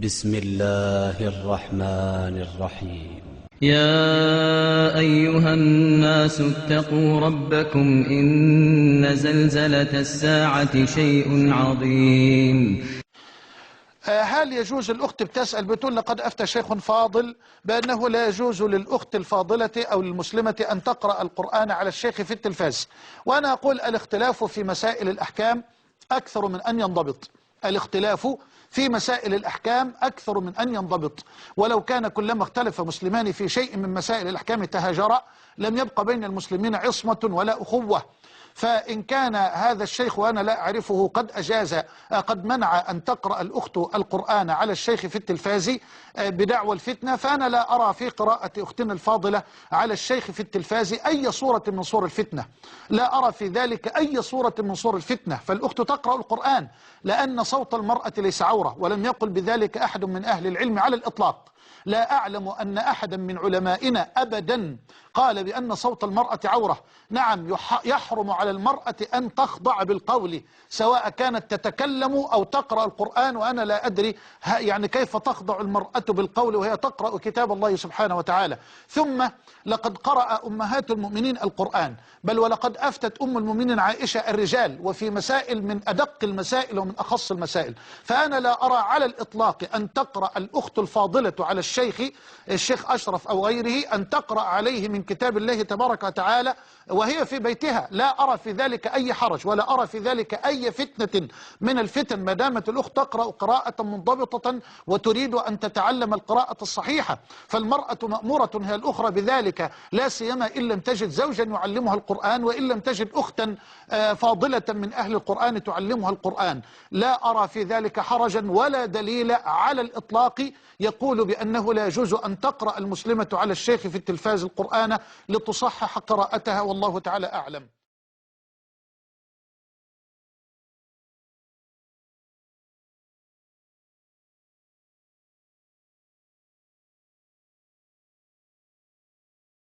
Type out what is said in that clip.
بسم الله الرحمن الرحيم. يا أيها الناس اتقوا ربكم إن زلزلة الساعة شيء عظيم. هل يجوز الأخت بتسأل بتقول لقد أفتى شيخ فاضل بأنه لا يجوز للأخت الفاضلة أو المسلمة أن تقرأ القرآن على الشيخ في التلفاز، وأنا أقول الاختلاف في مسائل الأحكام أكثر من أن ينضبط. الاختلاف في مسائل الأحكام أكثر من أن ينضبط، ولو كان كلما اختلف مسلمان في شيء من مسائل الأحكام تهاجرا لم يبقى بين المسلمين عصمة ولا أخوة. فإن كان هذا الشيخ وأنا لا أعرفه قد منع أن تقرأ الأخت القرآن على الشيخ في التلفاز بدعوى الفتنة، فأنا لا أرى في قراءة أختنا الفاضلة على الشيخ في التلفاز أي صورة من صور الفتنة، لا أرى في ذلك أي صورة من صور الفتنة. فالأخت تقرأ القرآن لأن صوت المرأة ليس عورة، ولم يقل بذلك أحد من أهل العلم على الإطلاق. لا أعلم أن أحدا من علمائنا أبدا قال بأن صوت المرأة عورة. نعم، يحرم على المرأة أن تخضع بالقول، سواء كانت تتكلم أو تقرأ القرآن، وأنا لا أدري يعني كيف تخضع المرأة بالقول وهي تقرأ كتاب الله سبحانه وتعالى. ثم لقد قرأ أمهات المؤمنين القرآن، بل ولقد أفتت أم المؤمنين عائشة الرجال، وفي مسائل من أدق المسائل ومن أخص المسائل. فأنا لا أرى على الإطلاق أن تقرأ الأخت الفاضلة على الشيخ أشرف أو غيره أن تقرأ عليه من كتاب الله تبارك وتعالى وهي في بيتها. لا أرى في ذلك أي حرج، ولا أرى في ذلك أي فتنة من الفتن، ما دامت الأخت تقرأ قراءة منضبطة وتريد أن تتعلم القراءة الصحيحة. فالمرأة مأمورة هي الأخرى بذلك، لا سيما إن لم تجد زوجا يعلمها القرآن، وإن لم تجد أختا فاضلة من أهل القرآن تعلمها القرآن. لا أرى في ذلك حرجا ولا دليل على الإطلاق يقول بأنه لا يجوز أن تقرأ المسلمة على الشيخ في التلفاز القرآن لتصحح قراءتها، والله تعالى أعلم.